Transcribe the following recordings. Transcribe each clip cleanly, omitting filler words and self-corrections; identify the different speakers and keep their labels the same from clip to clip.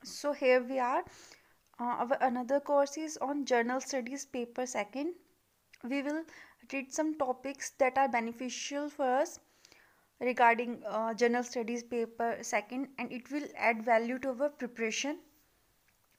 Speaker 1: So here we are. Our another course is on Journal Studies paper second. We will read some topics that are beneficial for us regarding Journal Studies paper second, and it will add value to our preparation.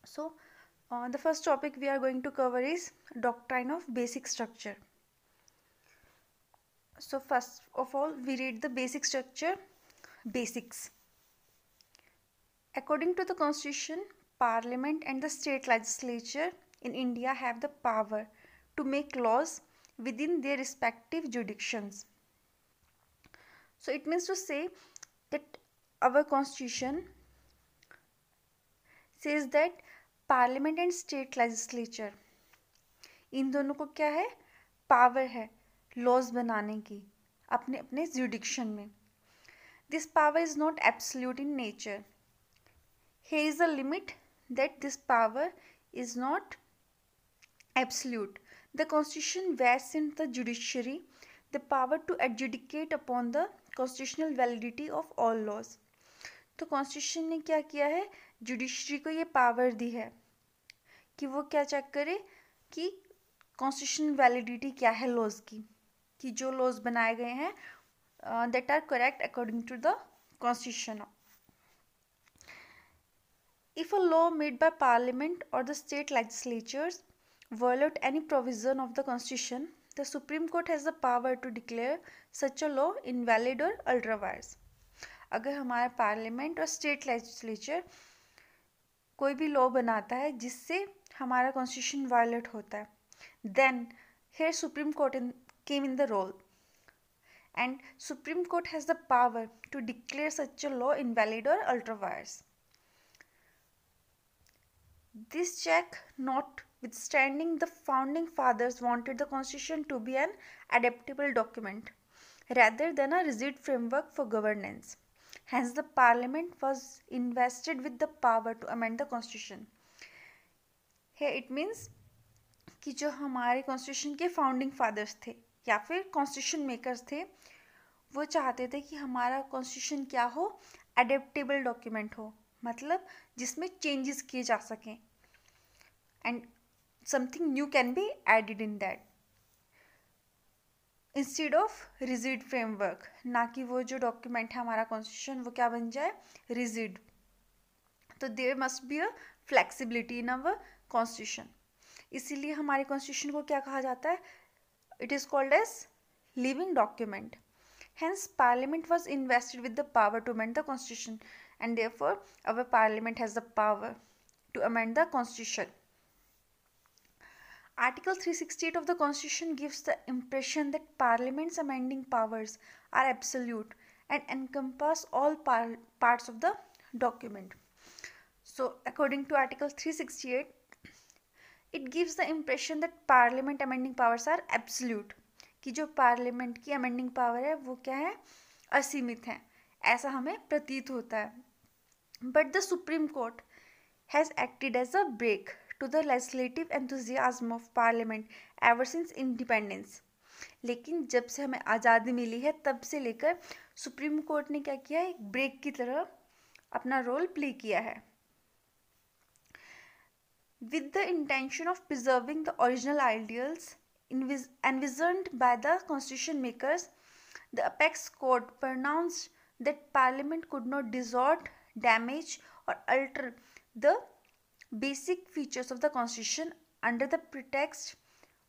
Speaker 1: So the first topic we are going to cover is doctrine of basic structure. So first of all, we read the basic structure. Basics. According to the Constitution, Parliament and the state legislature in India have the power to make laws within their respective jurisdictions. So it means to say that our Constitution says that Parliament and state legislature इन दोनों को क्या है, power है laws बनाने की अपने अपने जुडिक्शन में. This power is not absolute in nature. Here is a limit that this power is not absolute. The Constitution vests in the judiciary the power to adjudicate upon the constitutional validity of all laws. तो constitution ने क्या किया है, judiciary को ये power दी है कि वो क्या चेक करे कि कॉन्स्टिट्यूशनल वैलिडिटी क्या है लॉज की, कि जो लॉज बनाए गए हैं that are correct according to the constitution. If a law made by Parliament or the state legislatures violate any provision of the Constitution, the Supreme Court has the power to declare such a law invalid or ultra vires. अगर हमारा parliament और state legislature कोई भी law बनाता है जिससे हमारा constitution violet होता है, then here Supreme Court came in the role, and Supreme Court has the power to declare such a law invalid or ultra vires. This check notwithstanding, the founding fathers wanted the Constitution to be an adaptable document rather than a rigid framework for governance. Hence, the Parliament was invested with the power to amend the Constitution. Here it means कि जो हमारे constitution के founding fathers थे या फिर constitution makers थे, वो चाहते थे कि हमारा कॉन्स्टिट्यूशन क्या हो, अडेप्टेबल डॉक्यूमेंट हो, मतलब जिसमें चेंजेस किए जा सकें and something new can be added in that instead of rigid framework. ना कि वो जो डॉक्यूमेंट है हमारा कॉन्स्टिट्यूशन वो क्या बन जाए, rigid. तो there must be a flexibility in our constitution. इसीलिए हमारे कॉन्स्टिट्यूशन को क्या कहा जाता है, it is called as living document. Hence, Parliament was invested with the power to amend the Constitution, and therefore, our Parliament has the power to amend the Constitution. Article 368 of the Constitution gives the impression that Parliament's amending powers are absolute and encompass all parts of the document. So, according to Article 368, it gives the impression that Parliament amending powers are absolute. कि जो parliament की amending power है वो क्या है, असीमित है, ऐसा हमें प्रतीत होता है. But the supreme court has acted as a brake to the legislative enthusiasm of parliament ever since independence. लेकिन जब से हमें आज़ादी मिली है तब से लेकर सुप्रीम कोर्ट ने क्या किया है, एक ब्रेक की तरह अपना रोल प्ले किया है. With the intention of preserving the original ideals envisioned by the constitution makers, the apex court pronounced that parliament could not distort, damage or alter the basic features of the constitution under the pretext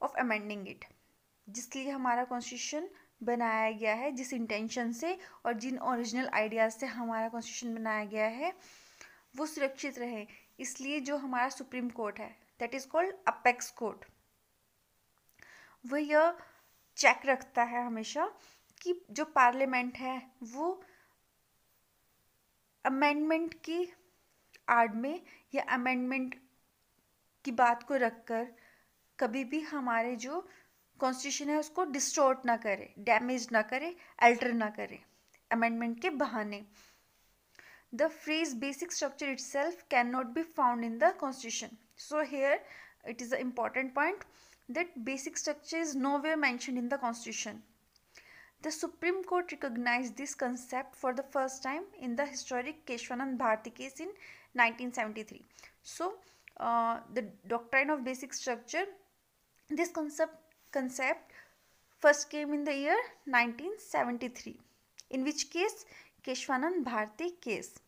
Speaker 1: of amending it. जिसलिए हमारा constitution बनाया गया है, जिस intention से और जिन original ideas से हमारा constitution बनाया गया है वो सुरक्षित रहे, इसलिए जो हमारा सुप्रीम कोर्ट है that is called apex court, वो यह चेक रखता है हमेशा कि जो पार्लियामेंट है वो अमेंडमेंट की आड़ में या अमेंडमेंट की बात को रखकर कभी भी हमारे जो कॉन्स्टिट्यूशन है उसको डिस्टॉर्ट ना करे, डैमेज ना करे, अल्टर ना करे अमेंडमेंट के बहाने. The phrase basic structure itself cannot be found in the constitution. So here it is an important point that basic structure is nowhere mentioned in the constitution. The Supreme Court recognized this concept for the first time in the historic Keshwanand Bharti case in 1973. So, the doctrine of basic structure, this concept first came in the year 1973, in which case Keshwanand Bharti case.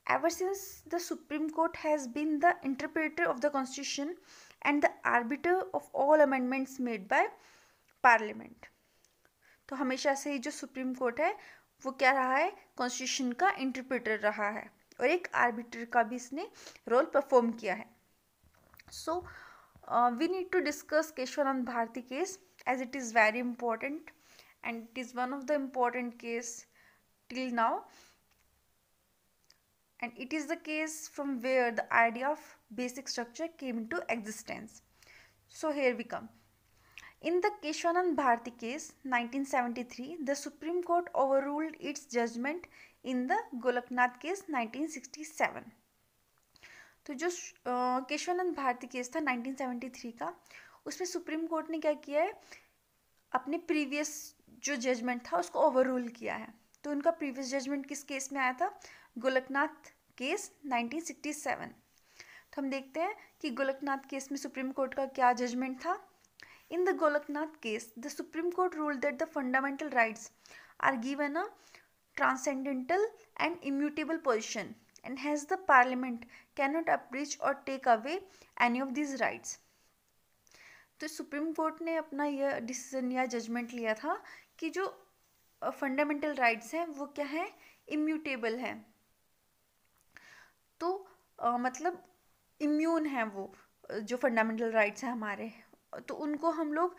Speaker 1: Ever since, the Supreme Court has been the interpreter of the Constitution and the arbiter of all amendments made by Parliament. तो हमेशा से ही जो supreme court है वो क्या रहा है, constitution का इंटरप्रेटर रहा है और एक आर्बिटर का भी इसने रोल परफॉर्म किया है. So we need to discuss Keshavananda Bharati case as it is very important and it is one of the important case till now, and it is the case from where the idea of basic structure came into existence. So here we come. In the Keshwanand Bharti case 1973, the Supreme Court overruled its judgment in the Golaknath case 1967. तो जो Keshavananda Bharati case था 1973 का, उसमें supreme court ने क्या किया है, अपने प्रीवियस जो जजमेंट था उसको ओवररूल किया है. तो उनका प्रीवियस जजमेंट किस केस में आया था, गोलकनाथ केस 1967. तो हम देखते हैं कि गोलकनाथ केस में सुप्रीम कोर्ट का क्या जजमेंट था. In the Golaknath case, the Supreme Court ruled that the fundamental rights are given a transcendental and immutable position, and hence the Parliament cannot abridge or take away any of these rights. तो supreme court ने अपना यह decision या judgement लिया था कि जो fundamental rights हैं वो क्या है, इम्यूटेबल हैं. तो मतलब इम्यून है वो जो फंडामेंटल राइट्स हैं हमारे, तो उनको हम लोग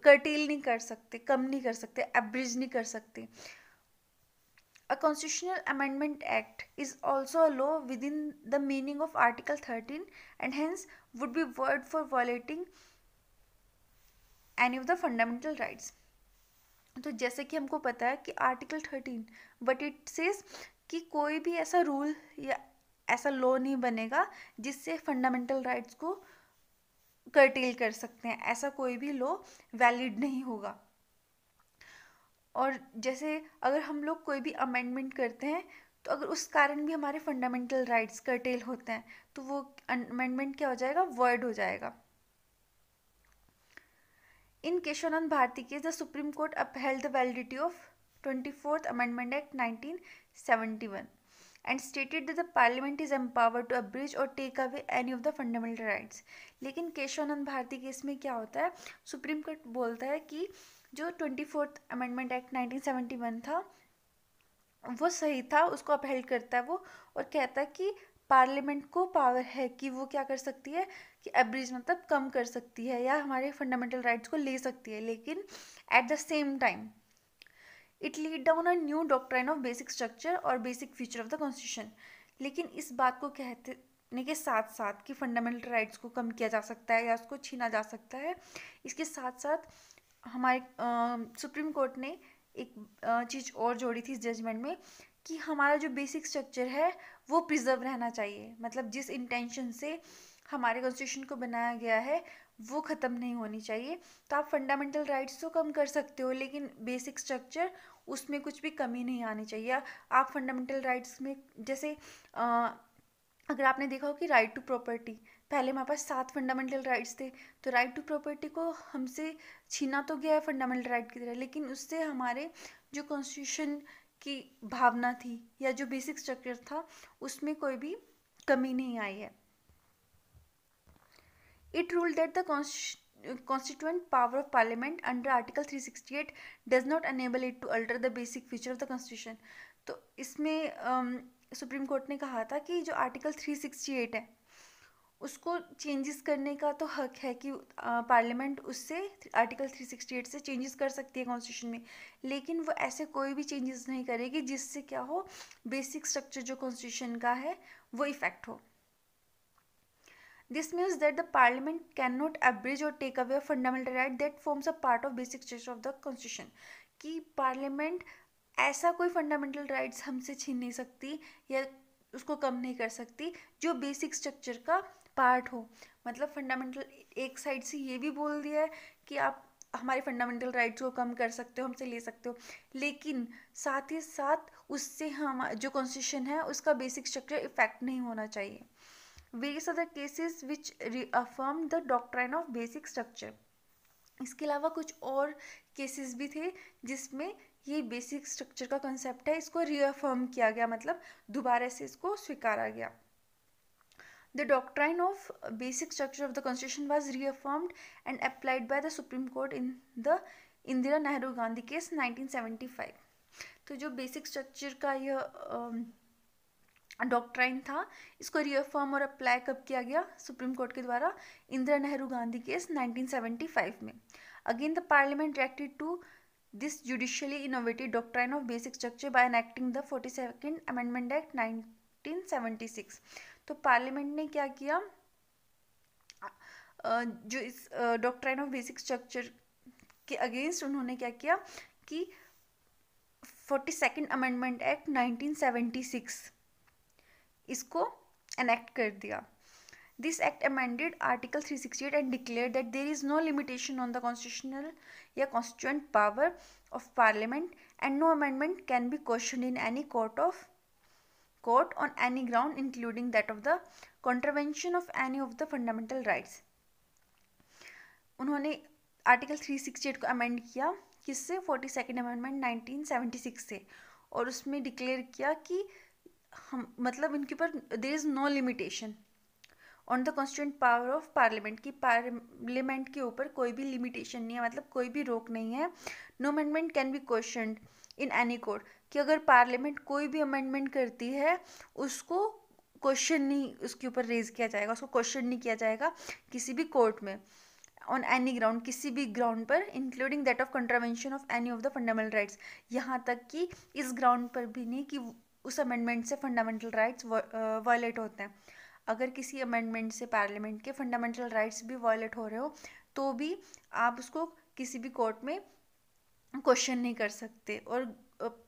Speaker 1: कर्टेल नहीं कर सकते, कम नहीं कर सकते, एब्रिज नहीं कर सकते. A constitutional amendment act is also a law within the meaning of Article 13 and hence would be void for violating any of the fundamental rights. तो जैसे कि हमको पता है कि आर्टिकल 13 बट इट सेज कि कोई भी ऐसा रूल या ऐसा लॉ नहीं बनेगा जिससे फंडामेंटल राइट्स को कर्टेल कर सकते हैं, ऐसा कोई भी लॉ वैलिड नहीं होगा. और जैसे अगर हम लोग कोई भी अमेंडमेंट करते हैं तो अगर उस कारण भी हमारे फंडामेंटल राइट्स कर्टेल होते हैं तो वो अमेंडमेंट क्या हो जाएगा, वॉइड हो जाएगा. In Kesavananda Bharati case the supreme Court upheld the validity of 24th Amendment Act 1971 and stated that the Parliament is empowered to abridge or take away any of the fundamental rights. लेकिन Keshavananda Bharati case में क्या होता है, supreme court बोलता है कि जो 24th Amendment Act 1971 था वो सही था, उसको अपहेल्ड करता है वो, और कहता है कि पार्लियामेंट को पावर है कि वो क्या कर सकती है कि एब्रिज मतलब कम कर सकती है या हमारे फंडामेंटल राइट्स को ले सकती है. लेकिन at the same time it lead down a new doctrine of basic structure और basic feature of the constitution. लेकिन इस बात को कहने के साथ साथ कि फंडामेंटल राइट्स को कम किया जा सकता है या उसको छीना जा सकता है, इसके साथ साथ हमारे सुप्रीम कोर्ट ने एक चीज़ और जोड़ी थी इस जजमेंट में कि हमारा जो बेसिक स्ट्रक्चर है वो प्रिजर्व रहना चाहिए. मतलब जिस इंटेंशन से हमारे कॉन्स्टिट्यूशन को बनाया गया है वो ख़त्म नहीं होनी चाहिए. तो आप फंडामेंटल राइट्स तो कम कर सकते हो लेकिन बेसिक स्ट्रक्चर उसमें कुछ भी कमी नहीं आनी चाहिए. आप फंडामेंटल राइट्स में जैसे अगर आपने देखा हो कि राइट टू प्रॉपर्टी, पहले हमारे पास 7 फंडामेंटल राइट्स थे, तो राइट टू प्रॉपर्टी को हमसे छीना तो गया है फंडामेंटल राइट की तरह, लेकिन उससे हमारे जो कॉन्स्टिट्यूशन की भावना थी या जो बेसिक स्ट्रक्चर था उसमें कोई भी कमी नहीं आई है. It ruled that the constituent power of Parliament under Article 368 does not enable it to alter the basic feature of the Constitution. तो इसमें सुप्रीम कोर्ट ने कहा था कि जो आर्टिकल 368 है उसको चेंजेस करने का तो हक है कि पार्लियामेंट उससे आर्टिकल 368 से चेंजेस कर सकती है कॉन्स्टिट्यूशन में, लेकिन वो ऐसे कोई भी चेंजेस नहीं करेगी जिससे क्या हो, बेसिक स्ट्रक्चर जो कॉन्स्टिट्यूशन का है वो इफेक्ट हो. This means that the Parliament cannot abridge or take away a fundamental right that forms a part of basic structure of the Constitution. कि पार्लियामेंट ऐसा कोई फंडामेंटल राइट्स हमसे छीन नहीं सकती या उसको कम नहीं कर सकती जो बेसिक स्ट्रक्चर का पार्ट हो. मतलब फंडामेंटल एक साइड से ये भी बोल दिया है कि आप हमारे फंडामेंटल राइट्स को कम कर सकते हो, हमसे ले सकते हो, लेकिन साथ ही साथ उससे हम जो कॉन्स्टिट्यूशन है उसका बेसिक स्ट्रक्चर इफेक्ट नहीं होना चाहिए. Various other cases which reaffirm the doctrine of basic structure. इसके अलावा कुछ और केसेस भी थे जिसमें ये बेसिक स्ट्रक्चर का कंसेप्ट है इसको रीअफर्म किया गया, मतलब दोबारा से इसको स्वीकारा गया. The doctrine of basic structure of the constitution was reaffirmed and applied by the Supreme Court in the Indira Nehru Gandhi case 1975. तो जो बेसिक स्ट्रक्चर का यह डॉक्ट्राइन था इसको रीअफर्म और अप्लाई कब किया गया? सुप्रीम कोर्ट के द्वारा इंदिरा नेहरू गांधी केस 1975 में. Again the Parliament reacted to this judicially innovative doctrine of basic structure by enacting the 42nd amendment act 1976. तो पार्लियामेंट ने क्या किया, जो इस डॉक्ट्राइन ऑफ बेसिक स्ट्रक्चर के अगेंस्ट उन्होंने क्या किया कि 42nd अमेंडमेंट एक्ट 1976 इसको एनेक्ट कर दिया. This act amended article 368 and declare that there is no limitation on the constitutional या constituent power of Parliament and no amendment can be questioned in any court on any ground including that of the contravention of any of the fundamental rights. उन्होंने article 368 को amend किया किससे? 42nd amendment 1976 से, और उसमें declare किया कि हम मतलब इनके ऊपर there is no limitation on the constituent power of Parliament, की पार्लियामेंट के ऊपर कोई भी लिमिटेशन नहीं है, मतलब कोई भी रोक नहीं है. No amendment can be questioned in any court, कि अगर पार्लियामेंट कोई भी अमेंडमेंट करती है उसको क्वेश्चन नहीं उसके ऊपर रेज किया जाएगा, उसको क्वेश्चन नहीं किया जाएगा किसी भी कोर्ट में, ऑन एनी ग्राउंड, किसी भी ग्राउंड पर, including that of contravention of any of the fundamental rights, यहाँ तक कि इस ग्राउंड पर भी नहीं कि उस अमेंडमेंट से फंडामेंटल राइट्स वायलेट होते हैं. अगर किसी अमेंडमेंट से पार्लियामेंट के फंडामेंटल राइट्स भी वायलेट हो रहे हो तो भी आप उसको किसी भी कोर्ट में क्वेश्चन नहीं कर सकते, और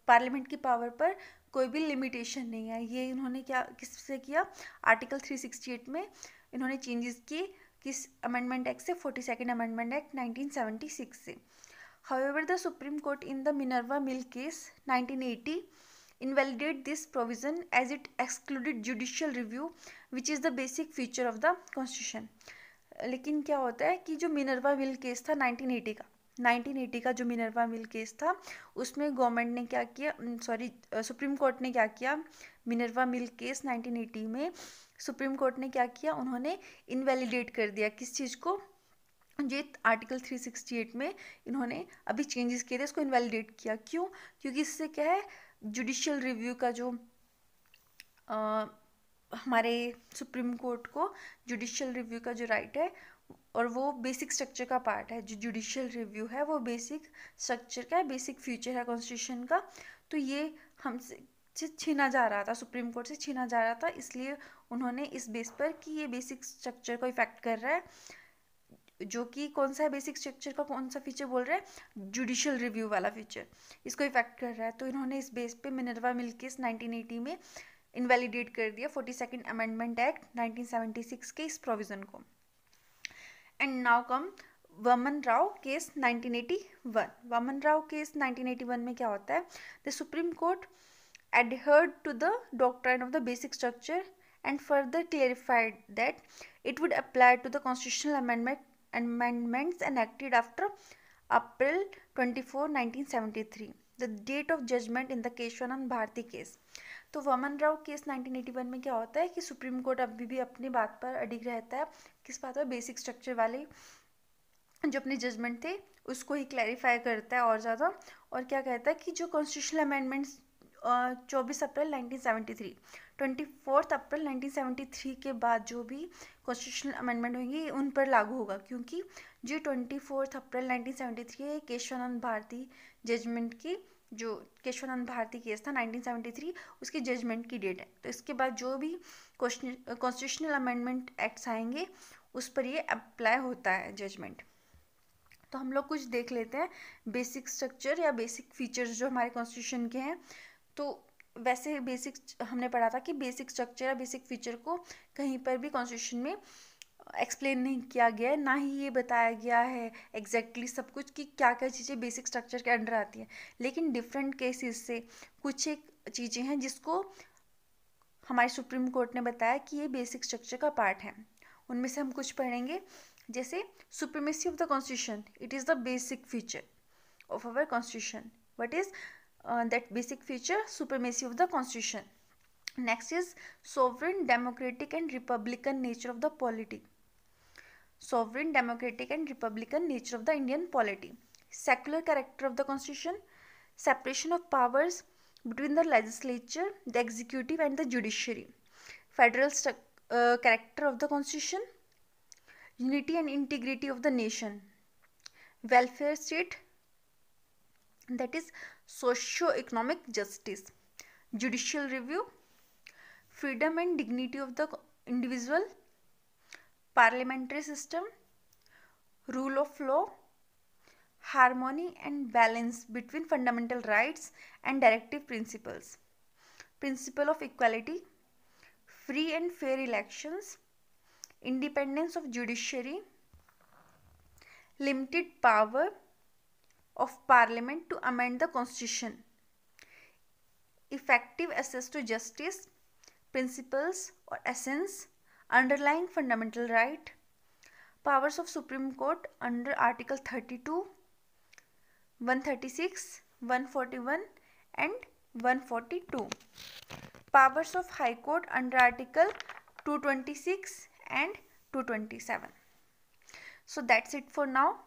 Speaker 1: पार्लियामेंट की पावर पर कोई भी लिमिटेशन नहीं है. ये इन्होंने क्या किससे किया? आर्टिकल 368 में इन्होंने चेंजेस किए किस अमेंडमेंट एक्ट से? 42nd अमेंडमेंट एक्ट 1976 से. However the supreme court in the Minerva mill case 1980 invalidate this provision as it excluded judicial review which is the basic feature of the constitution. लेकिन क्या होता है कि जो मिनर्वा मिल केस था 1980 का जो मिनर्वा मिल केस था उसमें गवर्नमेंट ने क्या किया, सुप्रीम कोर्ट ने क्या किया, मिनर्वा मिल केस 1980 में सुप्रीम कोर्ट ने क्या किया, उन्होंने इनवैलिडेट कर दिया किस चीज़ को? जो आर्टिकल 368 में इन्होंने अभी चेंजेस किए थे उसको इनवैलिडेट किया. क्यों? क्योंकि इससे क्या है, जुडिशियल रिव्यू का जो हमारे सुप्रीम कोर्ट को जुडिशियल रिव्यू का जो राइट है और वो बेसिक स्ट्रक्चर का पार्ट है, जो जुडिशियल रिव्यू है वो बेसिक स्ट्रक्चर का है, बेसिक फीचर है कॉन्स्टिट्यूशन का. तो ये हमसे छीना जा रहा था, सुप्रीम कोर्ट से छीना जा रहा था, इसलिए उन्होंने इस बेस पर कि ये बेसिक स्ट्रक्चर को इफेक्ट कर रहा है, जो कि कौन सा है बेसिक स्ट्रक्चर का कौन सा फीचर बोल रहा है? जुडिशियल रिव्यू वाला फीचर, इसको इफेक्ट कर रहा है. तो इन्होंने इस बेस पे मिनर्वा मिल केस 1980 में इनवैलिडेट कर दिया 42nd अमेंडमेंट एक्ट 1976 के इस प्रोविज़न को. And now come Waman Rao case 1981. Waman Rao case 1981 में क्या होता है? The supreme court adhered to the doctrine of the basic structure and further clarified that it would apply to the constitutional amendments enacted after April 24, 1973, the date of judgment in the Keshavananda Bharati case. तो वामन Rao case 1981 में क्या होता है कि supreme court अभी भी अपनी बात पर अडिग रहता है, किस बात पर? बेसिक स्ट्रक्चर वाले जो अपने जजमेंट थे उसको ही क्लैरिफाई करता है और ज़्यादा, और क्या कहता है कि जो कॉन्स्टिट्यूशनल अमेंडमेंट्स 24 अप्रैल 1973, 24 अप्रैल 1973 के बाद जो भी कॉन्स्टिट्यूशनल अमेंडमेंट होंगी उन पर लागू होगा, क्योंकि जो 24 अप्रैल 1973 है केशवानंद भारती जजमेंट की, जो केशवानंद भारती केस था 1973 उसकी जजमेंट की डेट है. तो इसके बाद जो भी कॉन्स्टिट्यूशनल अमेंडमेंट एक्ट्स आएंगे उस पर ये अप्लाई होता है जजमेंट. तो हम लोग कुछ देख लेते हैं बेसिक स्ट्रक्चर या बेसिक फीचर्स जो हमारे कॉन्स्टिट्यूशन के हैं. तो वैसे बेसिक हमने पढ़ा था कि बेसिक स्ट्रक्चर या बेसिक फीचर को कहीं पर भी कॉन्स्टिट्यूशन में एक्सप्लेन नहीं किया गया है, ना ही ये बताया गया है एग्जैक्टली सब कुछ कि क्या क्या चीज़ें बेसिक स्ट्रक्चर के अंडर आती हैं, लेकिन डिफरेंट केसेस से कुछ एक चीज़ें हैं जिसको हमारे सुप्रीम कोर्ट ने बताया कि ये बेसिक स्ट्रक्चर का पार्ट है। उनमें से हम कुछ पढ़ेंगे, जैसे supremacy of the constitution, it is the basic feature of our constitution. What is that basic feature? Supremacy of the constitution. Next is sovereign, democratic and republican nature of the polity. Sovereign, democratic and republican nature of the Indian polity. Secular character of the constitution. Separation of powers between the legislature, the executive and the judiciary. Federal character of the constitution. Unity and integrity of the nation. Welfare state, that is socio-economic justice. Judicial review, freedom and dignity of the individual. Parliamentary system, rule of law, harmony and balance between fundamental rights and directive principles. Principle of equality, free and fair elections, independence of judiciary, limited power of parliament to amend the constitution, effective access to justice, principles or essence underlying fundamental right, powers of Supreme Court under Article 32, 136, 141 and 142, powers of High Court under Article 226 and 227. So that's it for now.